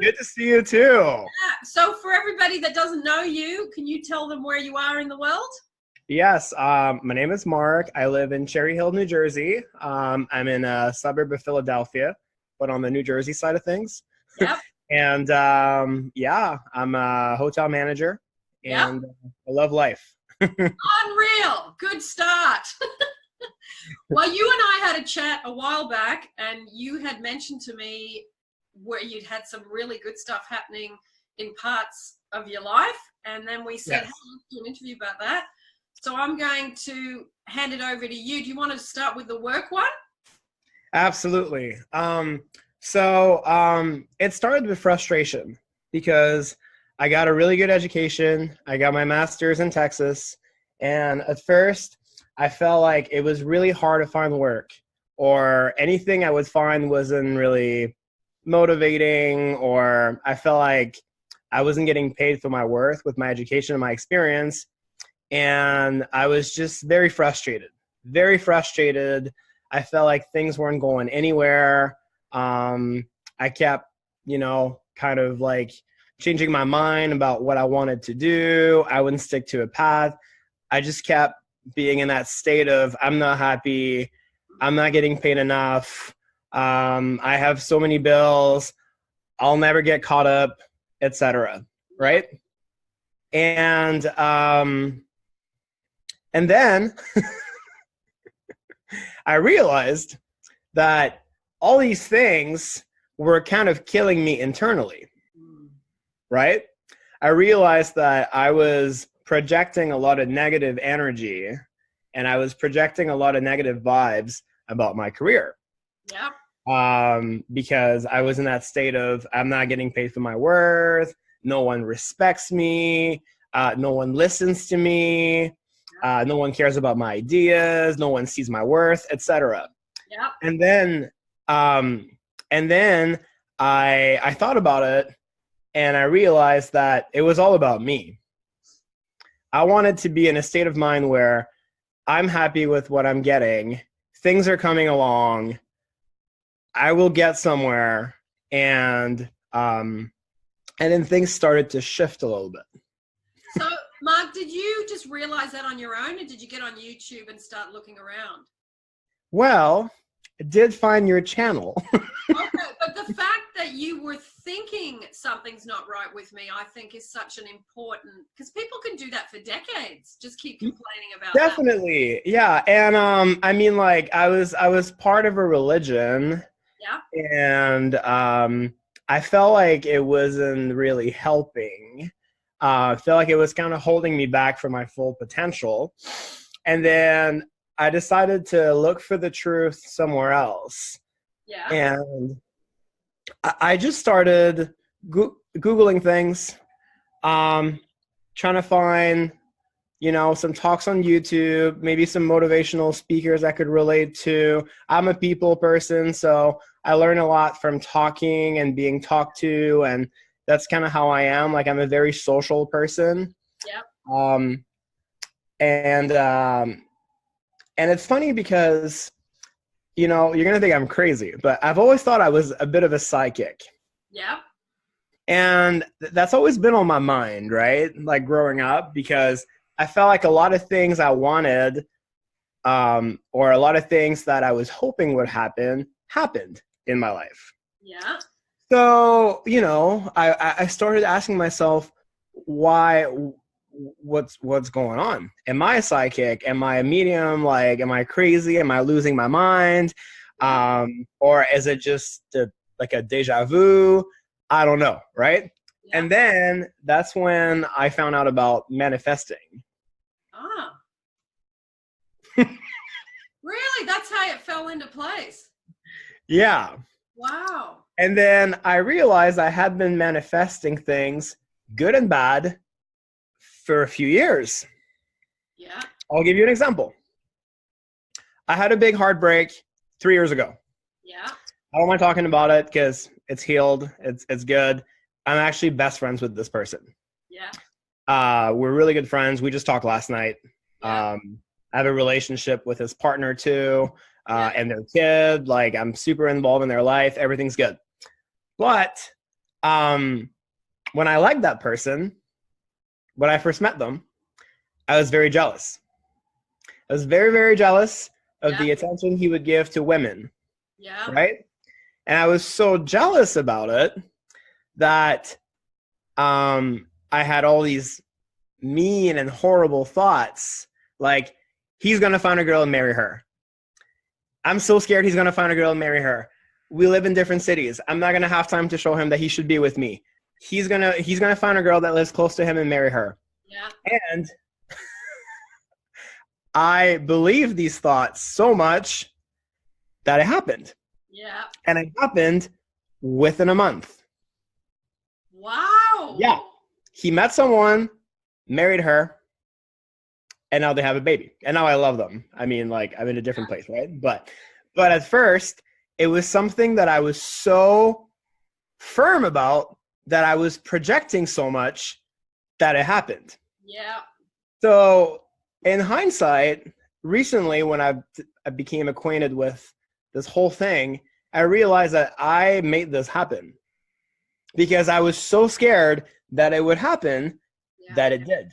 Good to see you too. Yeah. So for everybody that doesn't know you, can you tell them where you are in the world? Yes, my name is Mark. I live in Cherry Hill, New Jersey. I'm in a suburb of Philadelphia, but on the New Jersey side of things. Yep. And yeah, I'm a hotel manager, Yep. and I love life. Unreal. Good start. Well, you and I had a chat a while back, and you had mentioned to me where you'd had some really good stuff happening in parts of your life. And then we said, Yes. hey, let's do an interview about that. So I'm going to hand it over to you. Do you want to start with the work one? Absolutely. It started with frustration because I got a really good education. I got my master's in Texas. And at first, I felt like it was really hard to find work, or anything I would find wasn't really motivating, or I felt like I wasn't getting paid for my worth with my education and my experience. And I was just very frustrated, very frustrated. I felt like things weren't going anywhere. I kept, kind of like changing my mind about what I wanted to do. I wouldn't stick to a path. I just kept being in that state of, I'm not happy. I'm not getting paid enough. I have so many bills. I'll never get caught up, etc. Right? And then I realized that all these things were kind of killing me internally, right? I realized that I was projecting a lot of negative energy, and I was projecting a lot of negative vibes about my career. Yeah. Because I was in that state of, I'm not getting paid for my worth. No one respects me. No one listens to me. No one cares about my ideas. No one sees my worth, etc. Yeah. And then I thought about it, and I realized that it was all about me. I wanted to be in a state of mind where I'm happy with what I'm getting. Things are coming along. I will get somewhere, and then things started to shift a little bit. So, Mark, did you just realize that on your own, or did you get on YouTube and start looking around? Well, I did find your channel. Okay, but the fact that you were thinking something's not right with me, I think is such an important, because people can do that for decades, just keep complaining about Definitely. That. Yeah. And I mean, like, I was part of a religion. Yeah. And I felt like it wasn't really helping. I felt like it was kind of holding me back from my full potential. And then I decided to look for the truth somewhere else. Yeah. And I just started Googling things, trying to find, some talks on YouTube, maybe some motivational speakers I could relate to. I'm a people person, so I learn a lot from talking and being talked to, and that's kind of how I am. Like, I'm a very social person. Yeah. And it's funny because, you're going to think I'm crazy, but I've always thought I was a bit of a psychic. Yeah. And that's always been on my mind, right? Like, growing up, because I felt like a lot of things I wanted, or a lot of things that I was hoping would happen, happened in my life. Yeah. So, I started asking myself, what's going on? Am I a psychic? Am I a medium? Like, am I crazy? Am I losing my mind? Or is it just like a deja vu? I don't know, right? Yeah. And then that's when I found out about manifesting. Ah. Really? That's how it fell into place? Yeah. Wow. And then I realized I had been manifesting things, good and bad, for a few years. Yeah. I'll give you an example. I had a big heartbreak 3 years ago. Yeah. I don't mind talking about it because it's healed. It's good. I'm actually best friends with this person. Yeah. We're really good friends. We just talked last night. Yeah. I have a relationship with his partner too, and their kid. Like, I'm super involved in their life. Everything's good. But When I liked that person, when I first met them, I was very jealous. I was very, very jealous of Yeah. the attention he would give to women, Yeah. right? And I was so jealous about it that I had all these mean and horrible thoughts, like, he's going to find a girl and marry her. I'm so scared he's going to find a girl and marry her. We live in different cities. I'm not going to have time to show him that he should be with me. He's going to find a girl that lives close to him and marry her. Yeah. And I believed these thoughts so much that it happened. Yeah. And it happened within a month. Wow. Yeah. He met someone, married her, and now they have a baby. And now I love them. I mean, like, I'm in a different place, right? But at first, it was something that I was so firm about that I was projecting so much that it happened. Yeah. So in hindsight, recently when I became acquainted with this whole thing, I realized that I made this happen because I was so scared that it would happen that it did.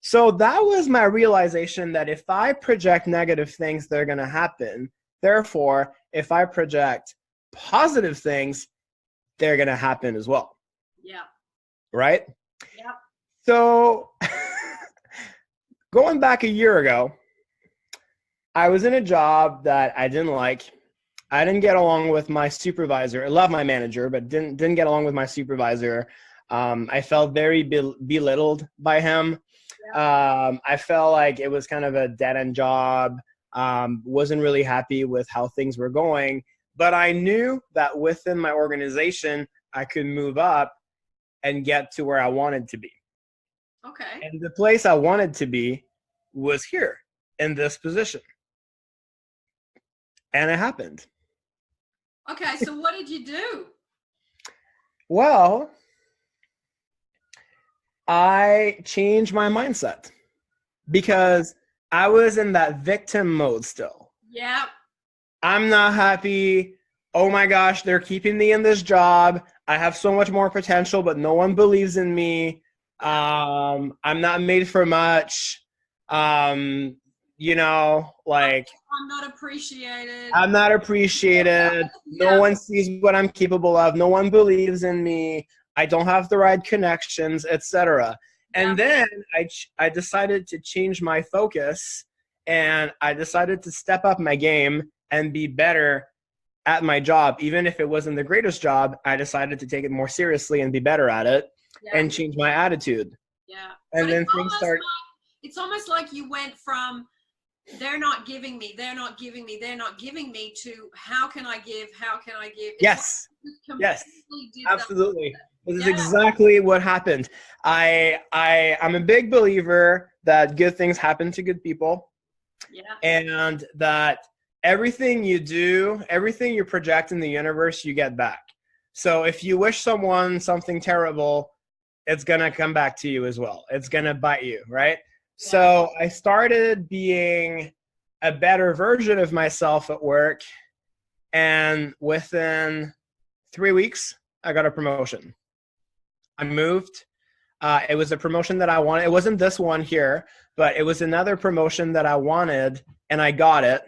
So that was my realization that if I project negative things, they're going to happen. Therefore, if I project positive things, they're going to happen as well. Yeah. Right? Yeah. So going back a year ago, I was in a job that I didn't like. I didn't get along with my supervisor. I love my manager, but didn't get along with my supervisor. I felt very belittled by him. I felt like it was kind of a dead-end job. Wasn't really happy with how things were going. But I knew that within my organization, I could move up and get to where I wanted to be. Okay. And the place I wanted to be was here in this position. And it happened. Okay, so what did you do? Well, I changed my mindset because I was in that victim mode still. Yeah. I'm not happy. Oh my gosh, they're keeping me in this job. I have so much more potential, but no one believes in me. I'm not made for much. Like, I'm not appreciated. I'm not appreciated. No one sees what I'm capable of. No one believes in me. I don't have the right connections, etc. And then I decided to change my focus, and I decided to step up my game and be better at my job. Even if it wasn't the greatest job, I decided to take it more seriously and be better at it and change my attitude. Yeah. And then things start. It's almost like you went from they're not giving me, they're not giving me, they're not giving me to how can I give, how can I give? Yes. Yes. Absolutely. This is exactly what happened. I'm a big believer that good things happen to good people. Yeah. And that everything you do, everything you project in the universe, you get back. So if you wish someone something terrible, it's going to come back to you as well. It's going to bite you, right? Yeah. So I started being a better version of myself at work. And within 3 weeks, I got a promotion. I moved. It was a promotion that I wanted. It wasn't this one here, but it was another promotion that I wanted, and I got it.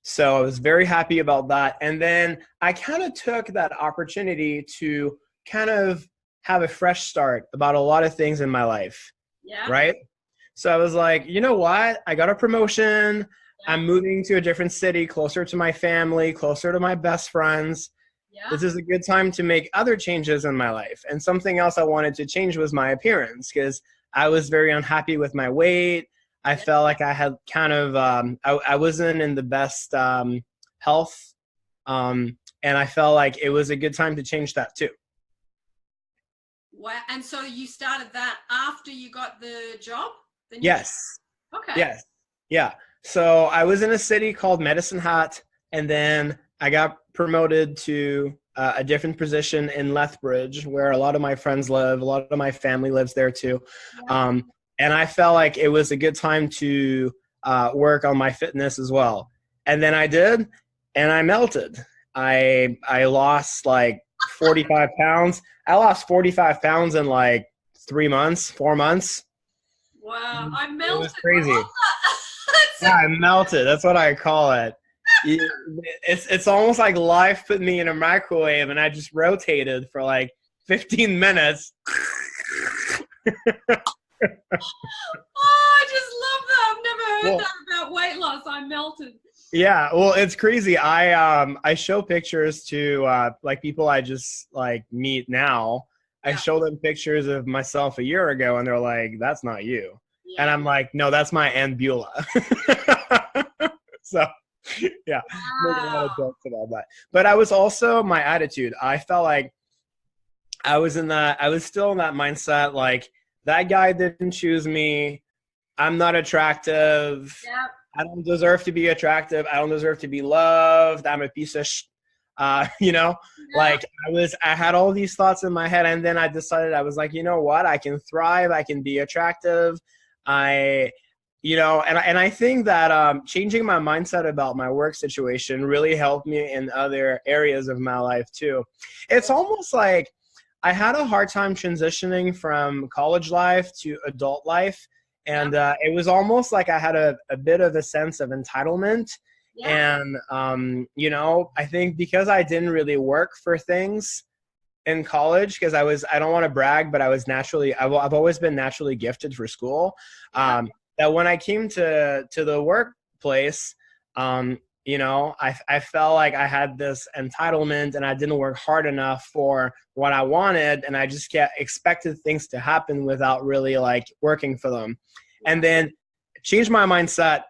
So I was very happy about that. And then I kind of took that opportunity to kind of have a fresh start about a lot of things in my life. Yeah. Right? So I was like, you know what? I got a promotion. Yeah. I'm moving to a different city, closer to my family, closer to my best friends. Yeah. This is a good time to make other changes in my life. And something else I wanted to change was my appearance, because I was very unhappy with my weight. I felt like I had kind of, I wasn't in the best health. And I felt like it was a good time to change that too. Wow. And so you started that after you got the job? Yes. Okay. Yes. Yeah. So I was in a city called Medicine Hat, and then I got promoted to a different position in Lethbridge, where a lot of my friends live. A lot of my family lives there too. Yeah. And I felt like it was a good time to work on my fitness as well. And then I did, and I melted. I lost like 45 pounds. I lost 45 pounds in like 3 months, 4 months. Wow, I It was melted. I love crazy. that. Yeah, That's I melted. That's what I call it. It's almost like life put me in a microwave and I just rotated for like 15 minutes. oh, I just love that. I've never heard Well, that about weight loss. I melted. yeah, well, it's crazy. I show pictures to like people I just like meet now. I Yeah, show them pictures of myself a year ago, and they're like, "That's not you," and yeah. I'm like, "No, that's my Aunt Beulah." So, yeah, make a lot of Wow. jokes about that. But I was also my attitude. I felt like I was still in that mindset. Like that guy didn't choose me. I'm not attractive. Yeah, I don't deserve to be attractive. I don't deserve to be loved. I'm a piece of you know, yeah. like I had all these thoughts in my head, and then I decided I was like, you know what? I can thrive. I can be attractive. I, and I think that changing my mindset about my work situation really helped me in other areas of my life too. It's almost like I had a hard time transitioning from college life to adult life. Yeah, And it was almost like I had a bit of a sense of entitlement. yeah, And, I think because I didn't really work for things in college, because I don't want to brag, but I've always been naturally gifted for school. yeah. That when I came to the workplace, I felt like I had this entitlement and I didn't work hard enough for what I wanted. And I just expected things to happen without really like working for them. And then changed my mindset,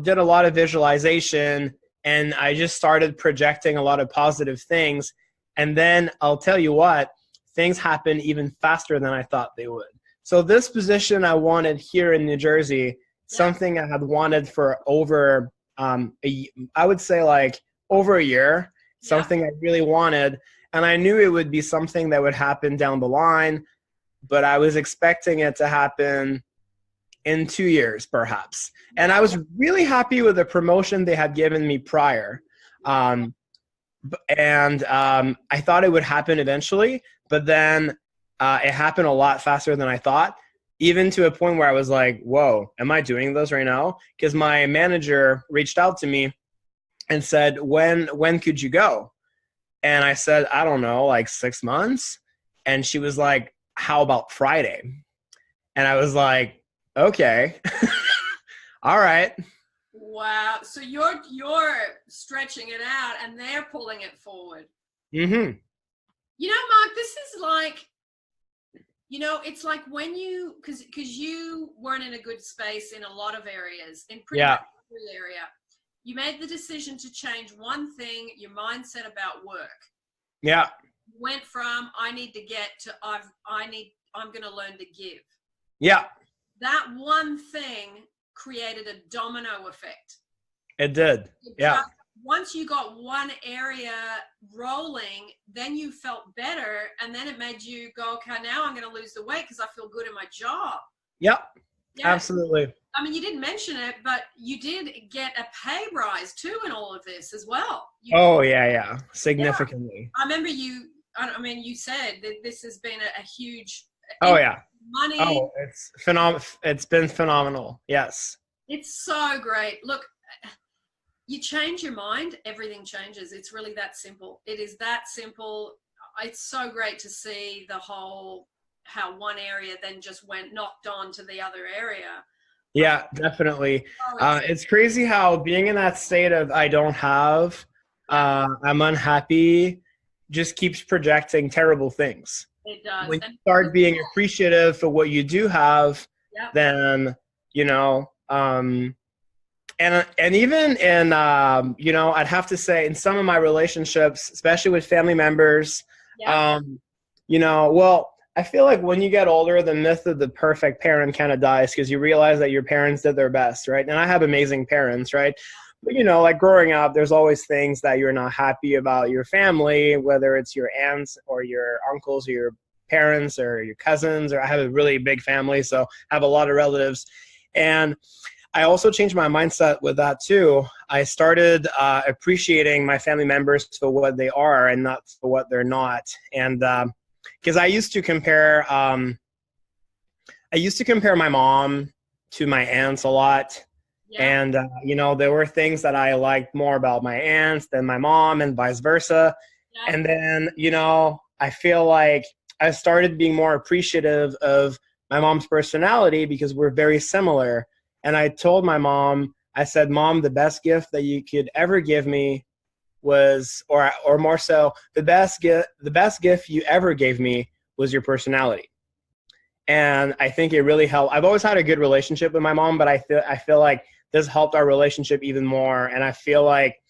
did a lot of visualization, and I just started projecting a lot of positive things. And then I'll tell you what, things happen even faster than I thought they would. So this position I wanted here in New Jersey, Yeah. something I had wanted for over, I would say like over a year, Yeah. something I really wanted. And I knew it would be something that would happen down the line, but I was expecting it to happen in 2 years, perhaps. And Yeah. I was really happy with the promotion they had given me prior. Um, and I thought it would happen eventually, but then it happened a lot faster than I thought, even to a point where I was like, whoa, am I doing this right now? Because my manager reached out to me and said, when could you go? And I said, I don't know, like 6 months. And she was like, how about Friday? And I was like, okay, all right. Wow. So you're stretching it out and they're pulling it forward. Mm-hmm. You know, Mark, this is like, it's like when because you weren't in a good space in a lot of areas, in pretty Yeah. much every area. You made the decision to change one thing, your mindset about work. Yeah. Went from I need to get to I'm going to learn to give. Yeah. That one thing created a domino effect. It did. Yeah. Once you got one area rolling, then you felt better, and then it made you go, okay, now I'm going to lose the weight because I feel good in my job. Yep. Yeah. Absolutely. I mean, you didn't mention it, but you did get a pay rise too in all of this as well. Oh, yeah, yeah. Yeah. Significantly. I remember you said that this has been a huge Oh, yeah. money. Oh, it's been phenomenal. Yes. It's so great. Look, you change your mind, everything changes. It's really that simple. It is that simple. It's so great to see how one area then just went knocked on to the other area. Yeah, definitely. Oh, It's crazy how being in that state of I don't have, yeah, I'm unhappy, just keeps projecting terrible things. it does. When you And start being appreciative for what you do have, yeah, then, and even in, I'd have to say in some of my relationships, especially with family members, yeah, um, well, I feel like when you get older, the myth of the perfect parent kind of dies because you realize that your parents did their best, right? And I have amazing parents, right? But, like growing up, there's always things that you're not happy about your family, whether it's your aunts or your uncles or your parents or your cousins, or I have a really big family, so I have a lot of relatives. And I also changed my mindset with that too. I started appreciating my family members for what they are and not for what they're not. And because I used to compare my mom to my aunts a lot. Yeah. And, there were things that I liked more about my aunts than my mom and vice versa. Yeah. And then, I feel like I started being more appreciative of my mom's personality because we're very similar. And I told my mom, I said, Mom, the best gift that you could ever give me was, or more so, the best gift you ever gave me was your personality. And I think it really helped. I've always had a good relationship with my mom, but I feel like this helped our relationship even more. And I feel like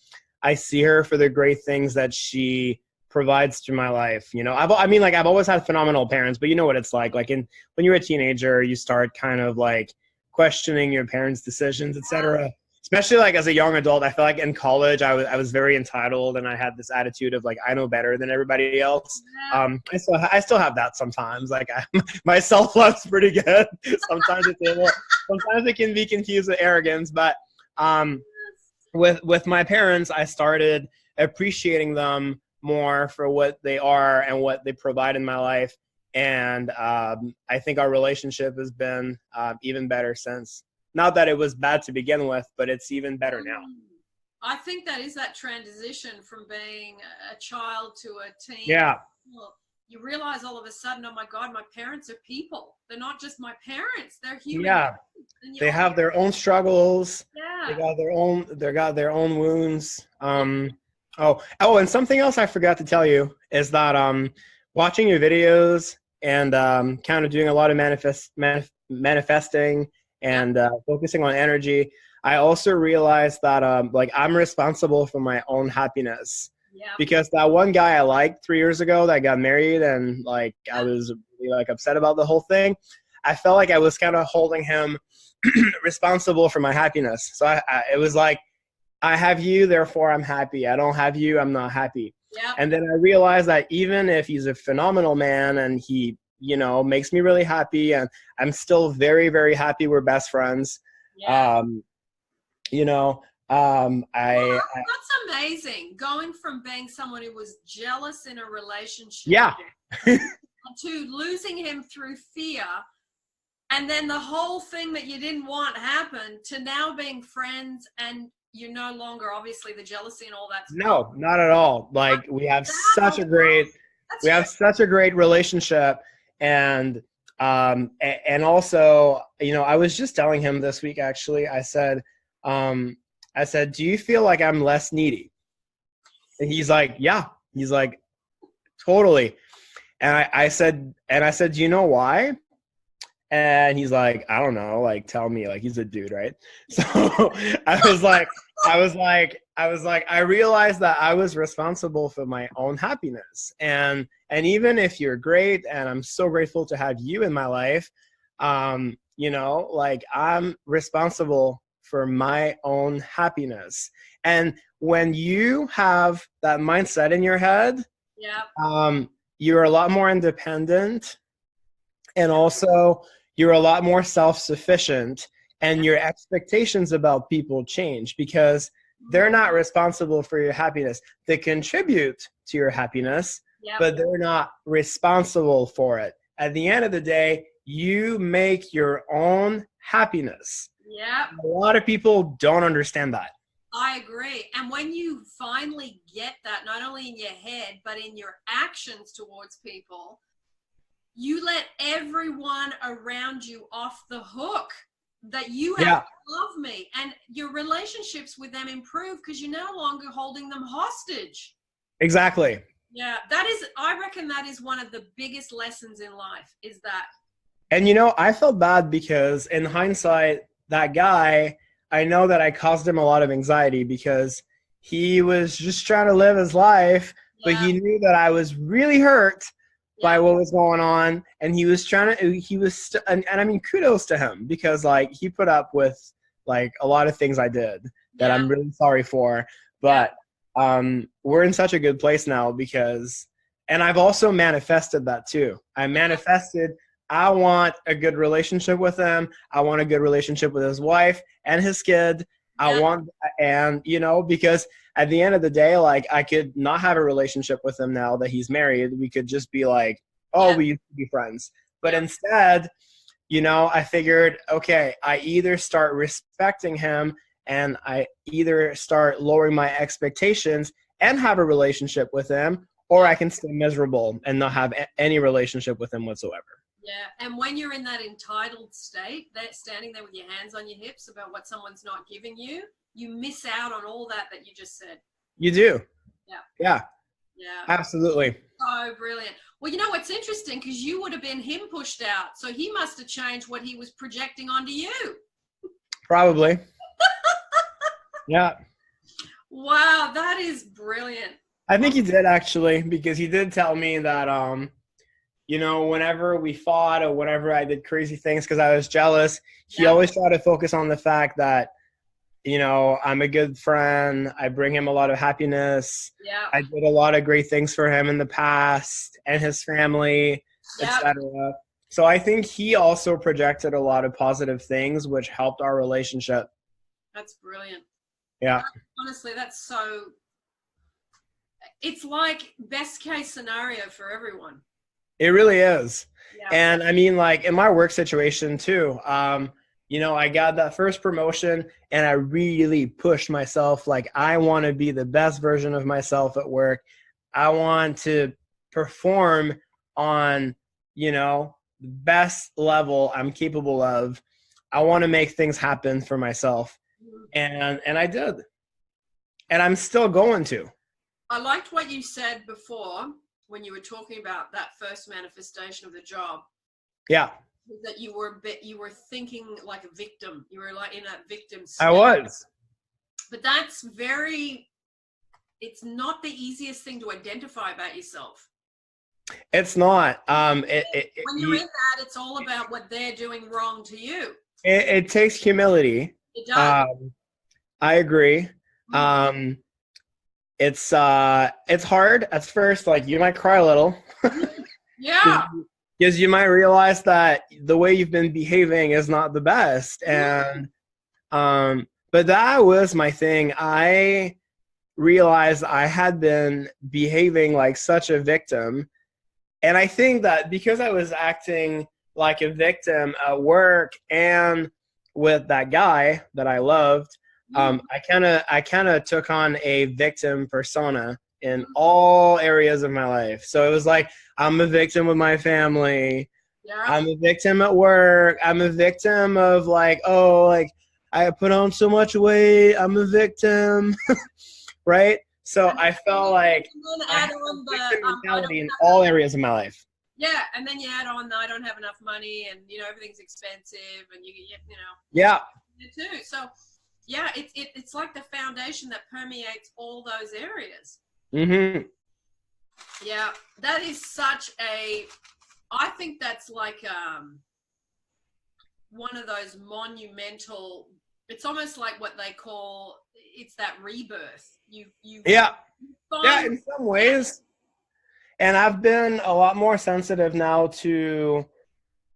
I see her for the great things that she provides to my life. I've always had phenomenal parents, but you know what it's like. Like when you're a teenager, you start kind of like questioning your parents' decisions, etc. Especially like as a young adult, I feel like in college I was very entitled and I had this attitude of like I know better than everybody else. I still have that sometimes. Like my self love's pretty good. Sometimes it can be confused with arrogance, but with my parents, I started appreciating them more for what they are and what they provide in my life. And I think our relationship has been even better since. Not that it was bad to begin with, but it's even better now. I think that is that transition from being a child to a teen. Yeah. Well, you realize all of a sudden, oh my God, my parents are people. They're not just my parents. They're human. Yeah. They have their own struggles. Yeah. They got their own wounds. And something else I forgot to tell you is that watching your videos and kind of doing a lot of manifesting and focusing on energy, I also realized that I'm responsible for my own happiness. Yeah. Because that one guy I liked 3 years ago that got married and I was really upset about the whole thing, I felt like I was kind of holding him responsible for my happiness. So it was like, I have you, therefore I'm happy. I don't have you, I'm not happy. Yeah. And then I realized that even if he's a phenomenal man and he makes me really happy, and I'm still very, very happy we're best friends. Yeah. That's amazing. Going from being someone who was jealous in a relationship, yeah, to losing him through fear, and then the whole thing that you didn't want happened, to now being friends, and you're no longer obviously the jealousy and all that. No, not at all. Like we have such a great relationship, and also, I was just telling him this week actually. I said, do you feel like I'm less needy? And he's like, yeah. He's like, totally. And I said, do you know why? And he's like, I don't know, like, tell me. Like, he's a dude, right? So I realized that I was responsible for my own happiness. And even if you're great, and I'm so grateful to have you in my life, I'm responsible for my own happiness. And when you have that mindset in your head, you're a lot more independent, and also you're a lot more self-sufficient, and your expectations about people change because they're not responsible for your happiness. They contribute to your happiness, but they're not responsible for it. At the end of the day, you make your own happiness. Yeah. A lot of people don't understand that. I agree. And when you finally get that, not only in your head, but in your actions towards people, you let everyone around you off the hook that you have to love me. And your relationships with them improve because you're no longer holding them hostage. Exactly. Yeah, I reckon that is one of the biggest lessons in life, is that. And, I felt bad because in hindsight, that guy, I know that I caused him a lot of anxiety because he was just trying to live his life, but he knew that I was really hurt by what was going on, and he was trying to, and I mean, kudos to him because he put up with a lot of things I did that I'm really sorry for, but we're in such a good place now because, and I've also manifested that too. I manifested I want a good relationship with him. I want a good relationship with his wife and his kid. I Yeah. want, and because at the end of the day, like, I could not have a relationship with him now that he's married. We could just be like, oh, Yeah. we used to be friends. But Yeah. instead, I figured, okay, I either start respecting him and I either start lowering my expectations and have a relationship with him, or Yeah. I can stay miserable and not have any relationship with him whatsoever. Yeah, and when you're in that entitled state, that standing there with your hands on your hips about what someone's not giving you, you miss out on all that you just said. You do. Yeah. Yeah, Yeah. absolutely. Oh, brilliant. Well, you know what's interesting, because you would have been him pushed out, so he must have changed what he was projecting onto you. Probably. Yeah. Wow, that is brilliant. I think he did, actually, because he did tell me that whenever we fought or whenever I did crazy things because I was jealous, he Yeah. always tried to focus on the fact that, I'm a good friend. I bring him a lot of happiness. Yeah. I did a lot of great things for him in the past and his family, Yeah. etc. So I think he also projected a lot of positive things, which helped our relationship. That's brilliant. Yeah. Honestly, that's so, it's like best case scenario for everyone. It really is. Yeah. And I mean, like, in my work situation too, I got that first promotion and I really pushed myself. Like, I want to be the best version of myself at work. I want to perform on, the best level I'm capable of. I want to make things happen for myself. And I did. And I'm still going to. I liked what you said before when you were talking about that first manifestation of the job. Yeah. That you were thinking like a victim. You were like in a victim state. I was. But it's not the easiest thing to identify about yourself. It's not. When you're in that, it's all about what they're doing wrong to you. It takes humility. It does. I agree. It's hard at first. Like, you might cry a little. Yeah. Because you might realize that the way you've been behaving is not the best. And but that was my thing. I realized I had been behaving like such a victim. And I think that because I was acting like a victim at work and with that guy that I loved, I kind of took on a victim persona in all areas of my life. So it was like, I'm a victim with my family. Yeah. I'm a victim at work. I'm a victim of like, oh, like, I put on so much weight. I'm a victim, right? So I felt like I had a victim mentality in all areas of my life. Yeah, and then you add on, I don't have enough money, and everything's expensive, and Yeah. too. So yeah, it's like the foundation that permeates all those areas. Mm-hmm. Yeah, that is I think that's like one of those monumental, it's almost like what they call, it's that rebirth. Yeah, in some ways. And I've been a lot more sensitive now to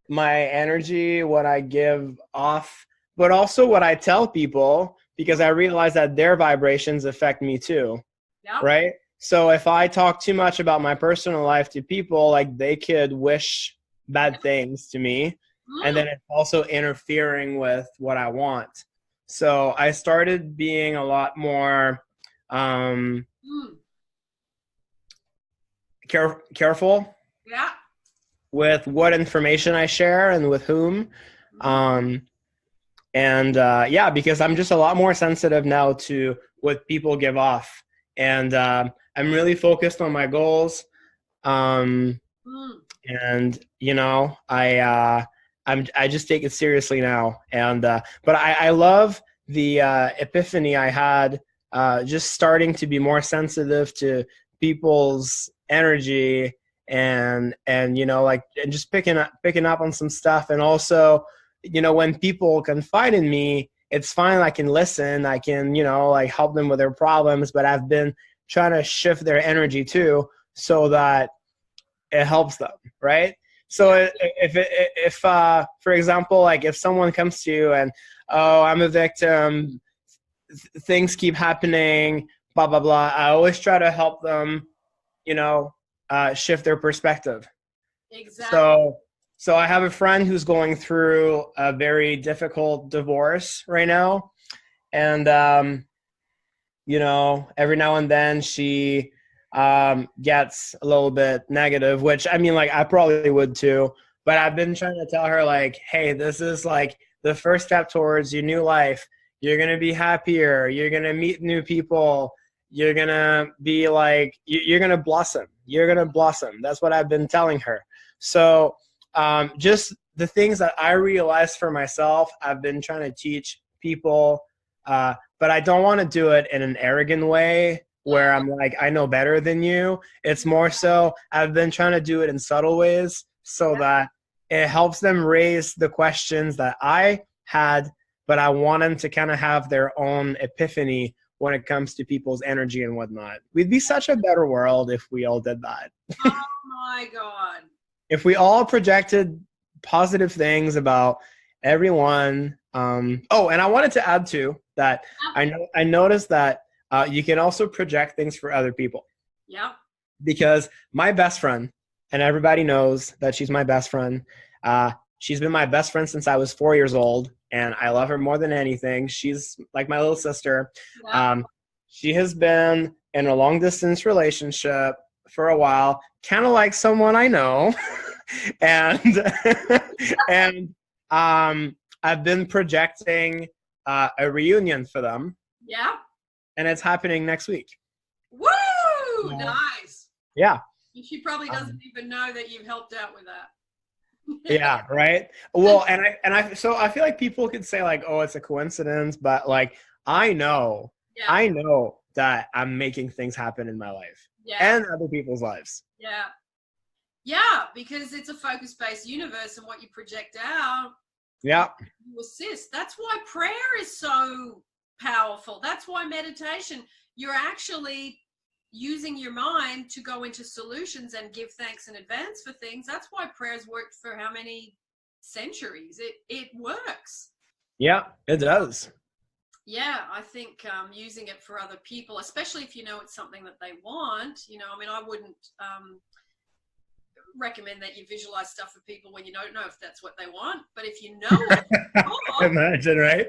my energy, what I give off, but also what I tell people, because I realize that their vibrations affect me too. Yep. Right? So if I talk too much about my personal life to people, like, they could wish bad things to me. And then it's also interfering with what I want. So I started being a lot more careful with what information I share and with whom. Because I'm just a lot more sensitive now to what people give off. And I'm really focused on my goals. I just take it seriously now. And but I love the epiphany I had, just starting to be more sensitive to people's energy and just picking up on some stuff. And also, when people confide in me, it's fine. I can listen. I can, help them with their problems, but I've been trying to shift their energy too, so that it helps them. Right. So if for example, like if someone comes to you and, oh, I'm a victim, things keep happening, blah blah blah, I always try to help them, you know, shift their perspective. Exactly. So I have a friend who's going through a very difficult divorce right now, and every now and then she gets a little bit negative, which I mean, like I probably would too. But I've been trying to tell her, like, hey, this is like the first step towards your new life. You're gonna be happier. You're gonna meet new people. You're gonna be like, you're gonna blossom. You're gonna blossom. That's what I've been telling her. So just the things that I realized for myself, I've been trying to teach people. But I don't want to do it in an arrogant way where I'm like, I know better than you. It's more so I've been trying to do it in subtle ways so that it helps them raise the questions that I had, but I want them to kind of have their own epiphany when it comes to people's energy and whatnot. We'd be such a better world if we all did that. Oh my God. If we all projected positive things about everyone. And I wanted to add too that I noticed that you can also project things for other people. Yeah. Because my best friend, and everybody knows that she's my best friend. She's been my best friend since I was 4 years old, and I love her more than anything. She's like my little sister. Yeah. She has been in a long distance relationship for a while, kind of like someone I know. and and I've been projecting a reunion for them. Yeah. And it's happening next week. Woo! Nice. Yeah. She probably doesn't even know that you've helped out with that. Yeah, right. Well, so I feel like people could say like, oh, it's a coincidence, but like I know that I'm making things happen in my life and other people's lives. Yeah. Yeah, because it's a focus-based universe, and what you project out, you assist. That's why prayer is so powerful. That's why meditation, you're actually using your mind to go into solutions and give thanks in advance for things. That's why prayer's worked for how many centuries? It works. Yeah, it does. Yeah, I think using it for other people, especially if you know it's something that they want, I mean, I wouldn't recommend that you visualize stuff for people when you don't know if that's what they want, but if you know it, imagine, right?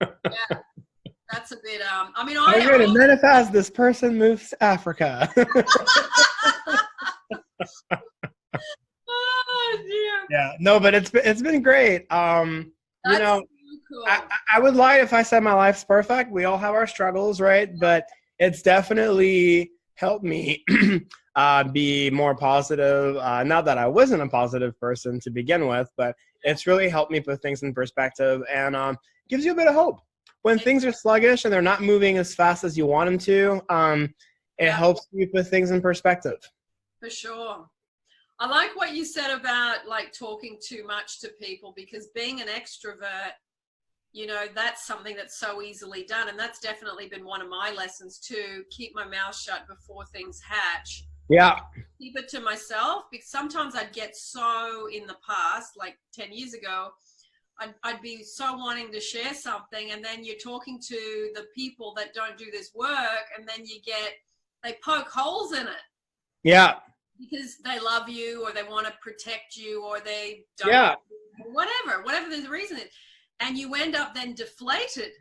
Yeah, that's a bit I mean, I'm going to manifest this person moves to Africa. Oh dear. Yeah, no, but it's been great. Really cool. I would lie if I said my life's perfect. We all have our struggles, right? But it's definitely helped me be more positive. Not that I wasn't a positive person to begin with, but it's really helped me put things in perspective and gives you a bit of hope. When things are sluggish and they're not moving as fast as you want them to, it helps you put things in perspective. For sure. I like what you said about like talking too much to people, because being an extrovert, that's something that's so easily done. And that's definitely been one of my lessons too. Keep my mouth shut before things hatch. Yeah. Keep it to myself, because sometimes I'd get so in the past, like 10 years ago, I'd be so wanting to share something, and then you're talking to the people that don't do this work, and then they poke holes in it. Yeah. Because they love you, or they want to protect you, or they don't, whatever the reason is. And you end up then deflated.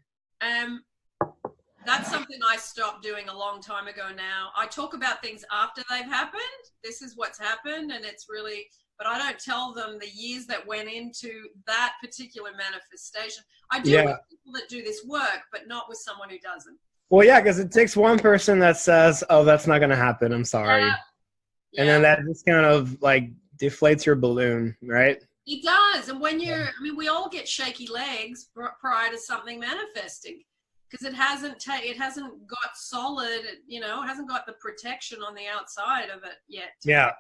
That's something I stopped doing a long time ago now. I talk about things after they've happened. This is what's happened, and it's really, but I don't tell them the years that went into that particular manifestation. I do with people that do this work, but not with someone who doesn't. Well, yeah, because it takes one person that says, oh, that's not going to happen, I'm sorry. Yeah. And then that just kind of like deflates your balloon, right? It does. And when we all get shaky legs prior to something manifesting, because it hasn't got solid, it hasn't got the protection on the outside of it yet. Yeah.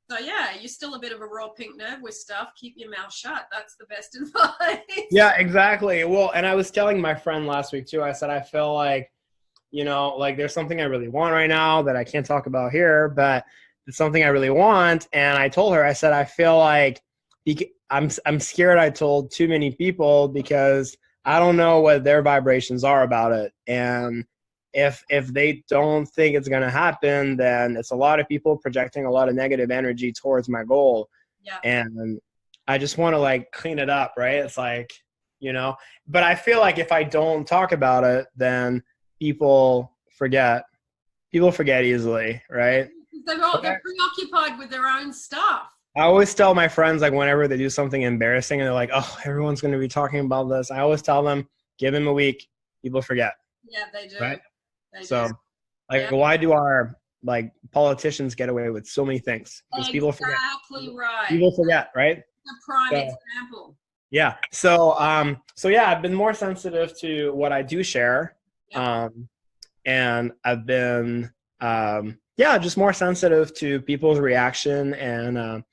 So you're still a bit of a raw pink nerve with stuff. Keep your mouth shut. That's the best advice. Yeah, exactly. Well, and I was telling my friend last week too, I said, I feel like, like there's something I really want right now that I can't talk about here, but it's something I really want. And I told her, I said, I feel like I'm scared I told too many people because I don't know what their vibrations are about it. And if they don't think it's going to happen, then it's a lot of people projecting a lot of negative energy towards my goal. Yeah. And I just want to like clean it up, right? It's like, but I feel like if I don't talk about it, then people forget. People forget easily, right? They're preoccupied with their own stuff. I always tell my friends, like, whenever they do something embarrassing and they're like, oh, everyone's going to be talking about this, I always tell them, give them a week. People forget. Yeah, they do. Right? They So, do. like, why do our, like, politicians get away with so many things? Because people forget. Exactly right. People forget, right? A prime example. Yeah. So, yeah, I've been more sensitive to what I do share. Yeah. And I've been, just more sensitive to people's reaction. And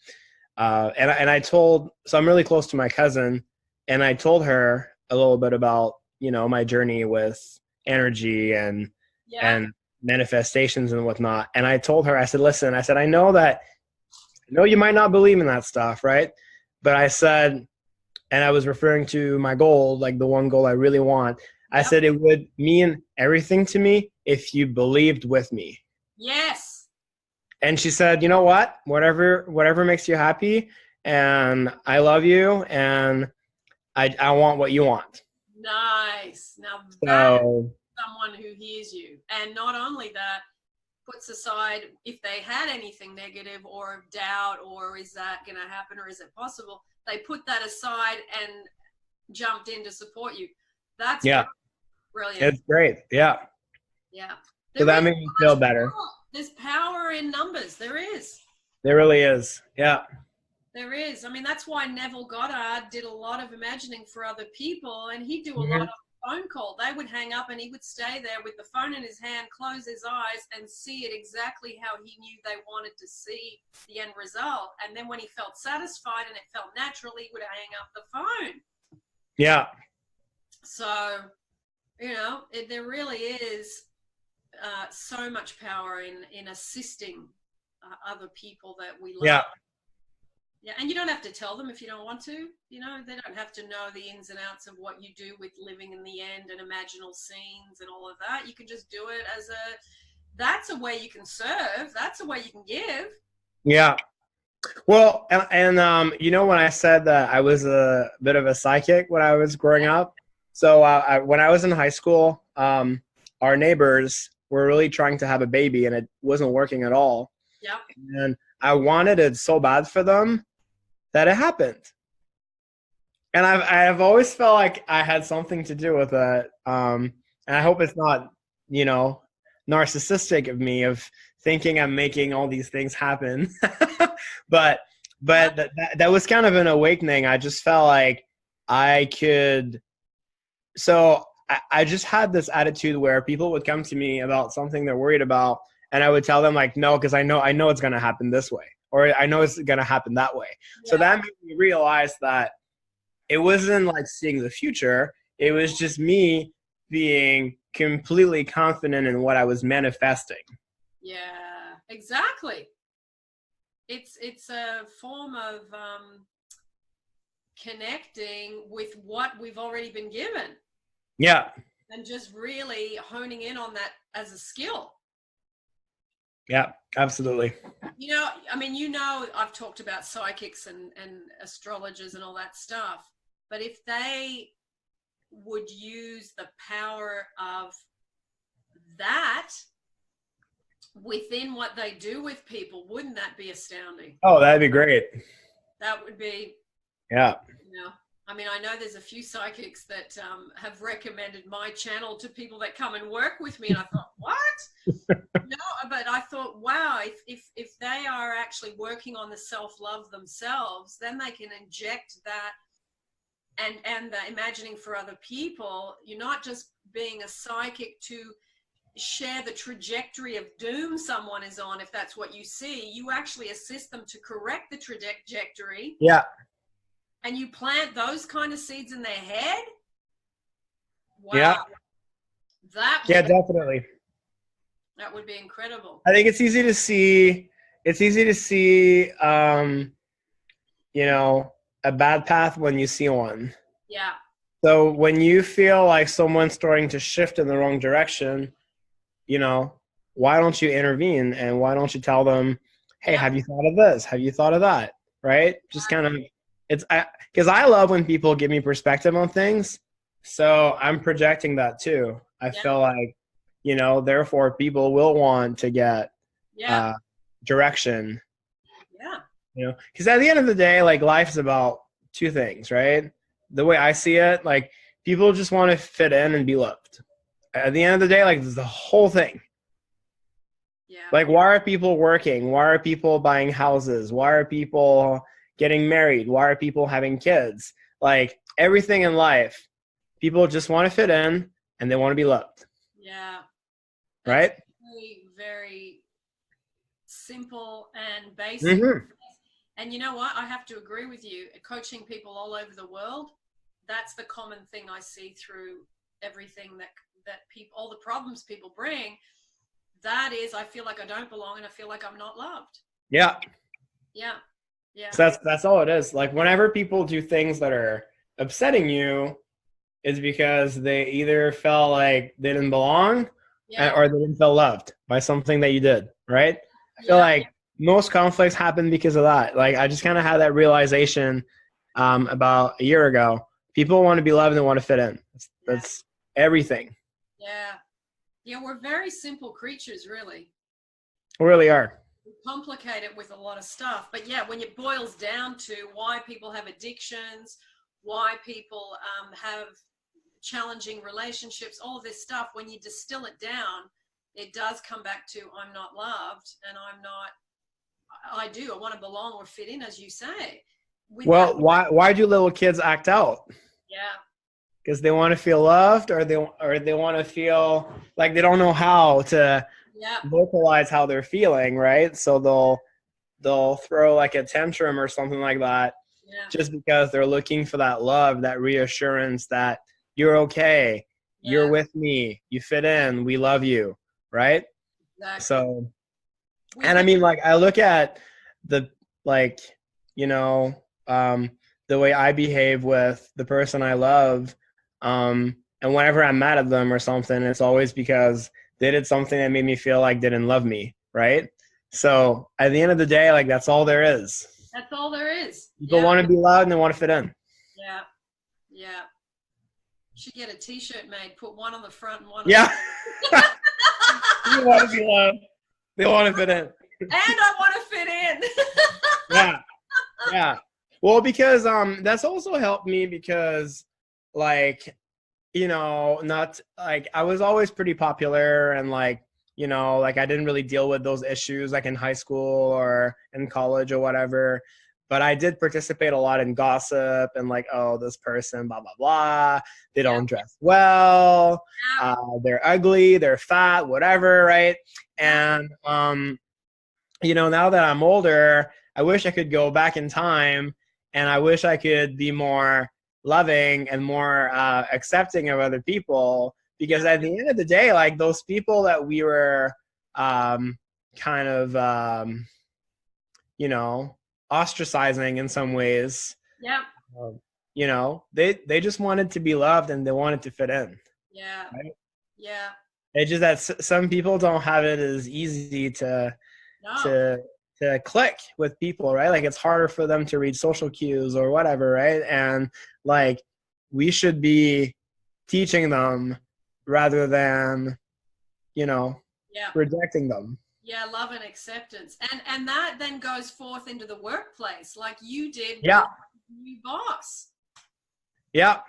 I told, so I'm really close to my cousin, and I told her a little bit about, my journey with energy and manifestations and whatnot. And I told her, I said, listen, I said, I know you might not believe in that stuff, right? But I said, and I was referring to my goal, like the one goal I really want. I said it would mean everything to me if you believed with me. Yes. And she said, you know what? Whatever makes you happy, and I love you, and I want what you want. Nice. Now So, that's someone who hears you. And not only that, puts aside if they had anything negative or doubt, or is that going to happen, or is it possible? They put that aside and jumped in to support you. That's brilliant. It's great. Yeah. Yeah. So that made me feel better. There's power in numbers. There is. There really is. Yeah. There is. I mean, that's why Neville Goddard did a lot of imagining for other people, and he'd do a lot of phone call. They would hang up and he would stay there with the phone in his hand, close his eyes, and see it exactly how he knew they wanted to see the end result. And then when he felt satisfied and it felt natural, he would hang up the phone. Yeah. So, there really is so much power in assisting other people that we love. Yeah. Yeah, and you don't have to tell them if you don't want to. They don't have to know the ins and outs of what you do with living in the end and imaginal scenes and all of that. You can just do it that's a way you can serve. That's a way you can give. Yeah. Well, and when I said that I was a bit of a psychic when I was growing up, so when I was in high school, our neighbors were really trying to have a baby, and it wasn't working at all. Yeah. And I wanted it so bad for them that it happened. And I've always felt like I had something to do with it. And I hope it's not, narcissistic of me of thinking I'm making all these things happen. but that was kind of an awakening. I just felt like I could. So I just had this attitude where people would come to me about something they're worried about, and I would tell them like, no, because I know it's going to happen this way, or I know it's going to happen that way. Yeah. So that made me realize that it wasn't like seeing the future. It was just me being completely confident in what I was manifesting. Yeah, exactly. It's a form of connecting with what we've already been given. Yeah. And just really honing in on that as a skill. Yeah, absolutely. I've talked about psychics and astrologers and all that stuff, but if they would use the power of that within what they do with people, wouldn't that be astounding? Oh, that'd be great. That would be. Yeah. I know there's a few psychics that have recommended my channel to people that come and work with me, and I thought, what? No, but I thought, wow, if they are actually working on the self-love themselves, then they can inject that and the imagining for other people. You're not just being a psychic to share the trajectory of doom someone is on, if that's what you see. You actually assist them to correct the trajectory. Yeah. And you plant those kind of seeds in their head. Wow. Yeah. Definitely. That would be incredible. I think it's easy to see, it's easy to see, you know, a bad path when you see one. Yeah. So when you feel like someone's starting to shift in the wrong direction, you know, why don't you intervene and why don't you tell them, hey, Yeah. have you thought of this? Have you thought of that? Right? Just kind of, Exactly. it's, because I love when people give me perspective on things. So I'm projecting that too. I Yeah. feel like, therefore people will want to get Yeah. uh, direction, Yeah. because at the end of the day, like life is about two things, right? The way I see it, like people just want to fit in and be loved. At the end of the day, like this is the whole thing. Yeah. Like, why are people working? Why are people buying houses? Why are people getting married? Why are people having kids? Like, everything in life, people just want to fit in and they want to be loved, Yeah. That's right? very, very simple and basic. Mm-hmm. And you know what? I have to agree with you. Coaching people all over the world, that's the common thing I see through everything that people, all the problems people bring. That is, I feel like I don't belong and I feel like I'm not loved. Yeah. Yeah. Yeah. So that's all it is. Like, whenever people do things that are upsetting you, it's because they either felt like they didn't belong Yeah. or they didn't feel loved by something that you did, right? I feel Yeah. like most conflicts happen because of that. Like, I just kind of had that realization about a year ago. People want to be loved and want to fit in. Yeah. That's everything. Yeah. Yeah. We're very simple creatures, really. We really are. We complicate it with a lot of stuff. But yeah, when it boils down to why people have addictions, why people have challenging relationships, all of this stuff, when you distill it down, it does come back to I'm not loved and I'm not, I want to belong or fit in, as you say. Without, Well, why do little kids act out? yeah, Because they want to feel loved, or they want to feel like they don't know how to yeah, vocalize how they're feeling, right? So they'll throw like a tantrum or something like that yeah, just because they're looking for that love, that reassurance that you're okay, you're yeah, with me, you fit in, we love you, right? exactly. So, We and I have, mean, like, I look at the, like, you know, the way I behave with the person I love, and whenever I'm mad at them or something, it's always because they did something that made me feel like they didn't love me, right? So at the end of the day, like, that's all there is. that's all there is. People Yeah, want to be loud and they want to fit in. yeah, yeah. Should get a t-shirt made, put one on the front and one on the Yeah. back. People want to be loved. They want to fit in. And I want to fit in. Yeah. Yeah. Well, because that's also helped me because, like, not like I was always pretty popular and, like, like I didn't really deal with those issues like in high school or in college or whatever. But I did participate a lot in gossip and, like, oh, this person, blah blah blah. They Yeah, don't dress well. yeah, They're ugly. They're fat. Whatever, right? yeah, And now that I'm older, I wish I could go back in time and I wish I could be more loving and more accepting of other people, because yeah, at the end of the day, like, those people that we were kind of, ostracizing in some ways, yeah, um, they just wanted to be loved and they wanted to fit in. yeah, Right? yeah. It's just that some people don't have it as easy No, to to click with people, right? Like, it's harder for them to read social cues or whatever, right? And, like, we should be teaching them rather than, you know, yeah, rejecting them. yeah. Love and acceptance, and that then goes forth into the workplace, like you did Yeah, with your new boss. yeah,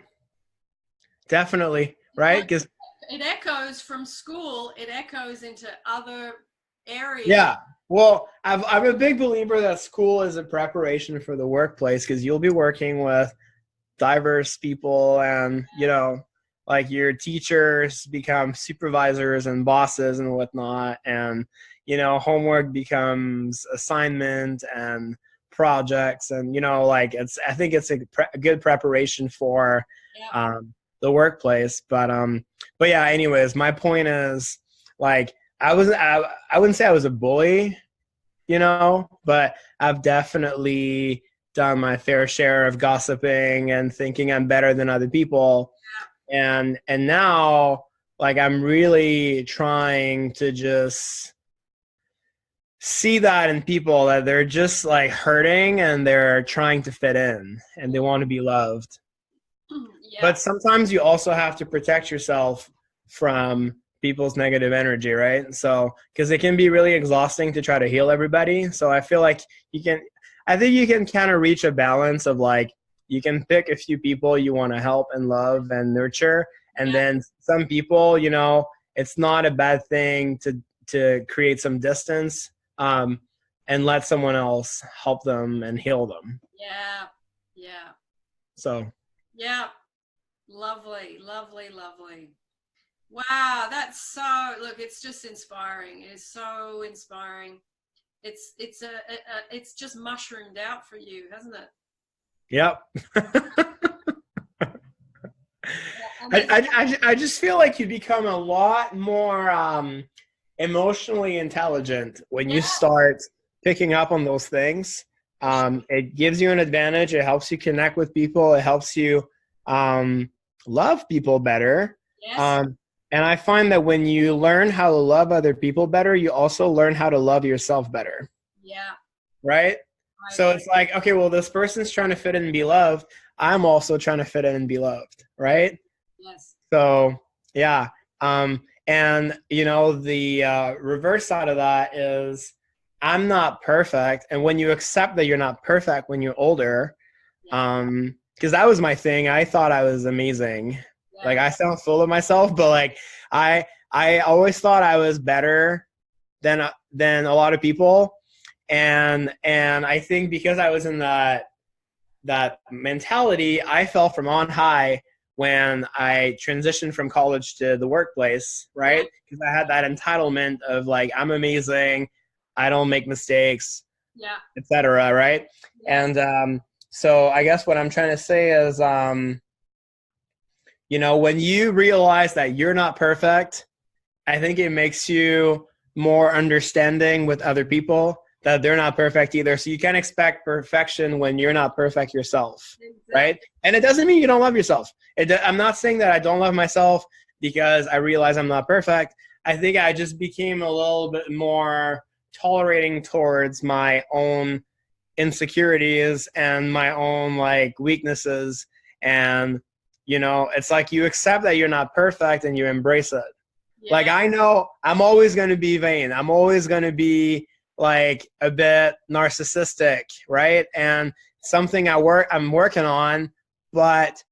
definitely, right? Like Because it echoes from school, it echoes into other areas. yeah, well, I'm a big believer that school is a preparation for the workplace, because you'll be working with diverse people, and like, your teachers become supervisors and bosses and whatnot, and homework becomes assignment and projects, and like, I think it's a good preparation for Yeah, the workplace. But yeah, anyways, my point is, like, I wouldn't say I was a bully, but I've definitely done my fair share of gossiping and thinking I'm better than other people. And now, like, I'm really trying to just see that in people, that they're just like hurting and they're trying to fit in and they want to be loved. Yeah. But sometimes you also have to protect yourself from people's negative energy, right? So, because it can be really exhausting to try to heal everybody. So I feel like I think you can kind of reach a balance of like, you can pick a few people you want to help and love and nurture. And Yeah. then some people, it's not a bad thing to create some distance, and let someone else help them and heal them. Yeah. Yeah. So, Yeah. Lovely, lovely, lovely. Wow, that's so, look, it's just inspiring. It is so inspiring. It's just mushroomed out for you, hasn't it? yep. And there's, I just feel like you become a lot more emotionally intelligent when yeah, you start picking up on those things. It gives you an advantage. It helps you connect with people. It helps you love people better. yes, Um, and I find that when you learn how to love other people better, you also learn how to love yourself better, yeah, right? I So agree. it's like, okay, well, this person's trying to fit in and be loved. I'm also trying to fit in and be loved, Yes, right? yes, So yeah, and the reverse side of that is I'm not perfect, and when you accept that you're not perfect when you're older, yeah, because that was my thing. I thought I was amazing. yeah, Like I sound full of myself, but like I always thought I was better than a lot of people, and I think because I was in that mentality, I fell from on high when I transitioned from college to the workplace, yeah, right? Because I had that entitlement of like, I'm amazing, I don't make mistakes, yeah, etc. Right? yes, And so I guess what I'm trying to say is, when you realize that you're not perfect, I think it makes you more understanding with other people that they're not perfect either. So you can't expect perfection when you're not perfect yourself, right? exactly. And it doesn't mean you don't love yourself. I'm not saying that I don't love myself because I realize I'm not perfect. I think I just became a little bit more tolerating towards my own insecurities and my own like weaknesses. And it's like you accept that you're not perfect and you embrace it. Like, Yeah, I know I'm always going to be vain. I'm always going to be like a bit narcissistic, right? And something I'm working on, but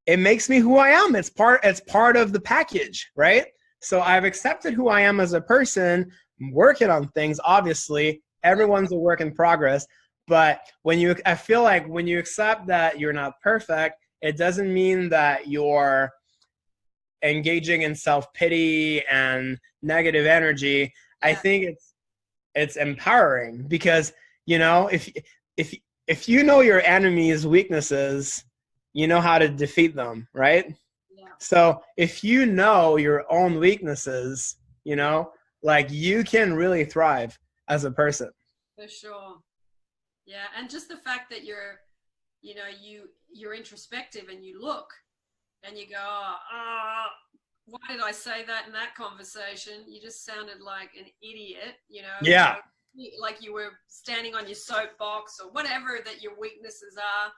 it makes me who I am. It's part of the package, right? So I've accepted who I am as a person. I'm working on things, obviously. yeah, Everyone's a work in progress, but I feel like when you accept that you're not perfect, it doesn't mean that you're engaging in self-pity and negative energy. I yeah, think it's empowering because if if you know your enemy's weaknesses, you know how to defeat them, right? yeah, So if you know your own weaknesses, like you can really thrive as a person. for sure. Yeah, and just the fact that you're introspective and you look and you go, why did I say that in that conversation? You just sounded like an idiot, Yeah. like you were standing on your soapbox or whatever that your weaknesses are,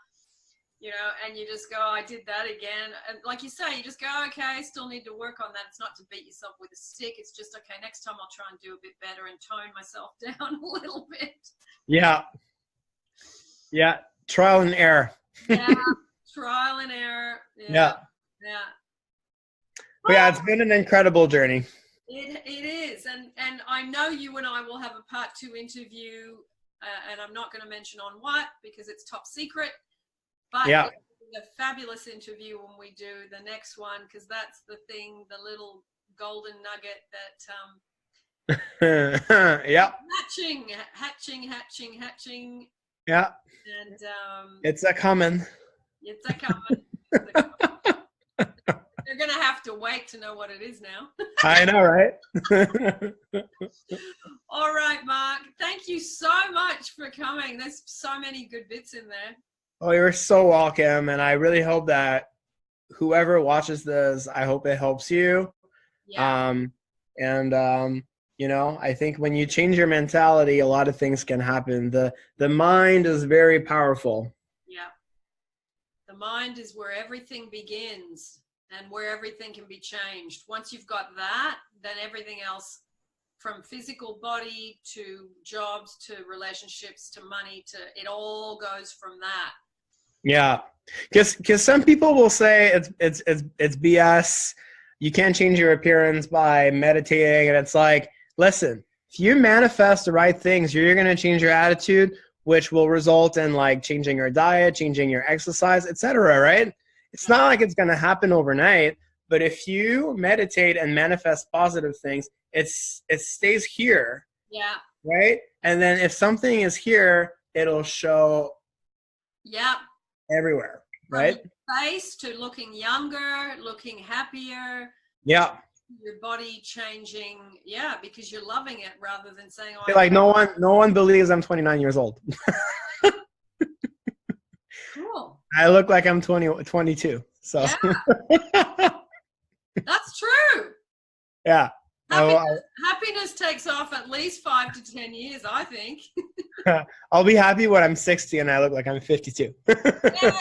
and you just go, I did that again. And like you say, you just go, okay, still need to work on that. It's not to beat yourself with a stick. It's just, okay, next time I'll try and do a bit better and tone myself down a little bit. Yeah. Yeah. Trial and error. Yeah, trial and error. Yeah, Yeah. yeah. But yeah, it's been an incredible journey. It is, and I know you and I will have a part two interview, and I'm not going to mention on what because it's top secret, but Yeah. it's a fabulous interview when we do the next one because that's the thing, the little golden nugget that Yeah. hatching, Yeah. and It's a coming. it's a coming. They're going to have to wait to know what it is now. I know, right? All right, Mark. Thank you so much for coming. There's so many good bits in there. Oh, you're so welcome. And I really hope that whoever watches this, I hope it helps you. Yeah. I think when you change your mentality, a lot of things can happen. The mind is very powerful. Yeah. The mind is where everything begins and where everything can be changed. Once you've got that, then everything else, from physical body to jobs to relationships to money to it all goes from that. Yeah, because some people will say it's BS. You can't change your appearance by meditating, and it's like, listen, if you manifest the right things, you're going to change your attitude, which will result in like changing your diet, changing your exercise, etc. Right? It's not like it's going to happen overnight, but if you meditate and manifest positive things, it stays here. Yeah. Right? And then if something is here, it'll show. Yeah. Everywhere, right? From your face to looking younger, looking happier. Yeah. Your body changing, yeah, because you're loving it rather than saying, "Oh." Like no one believes I'm 29 years old. Cool. I look like I'm 22. So. Yeah. That's true. Yeah. Happiness takes off at least 5 to 10 years, I think. I'll be happy when I'm 60 and I look like I'm 52. Yeah.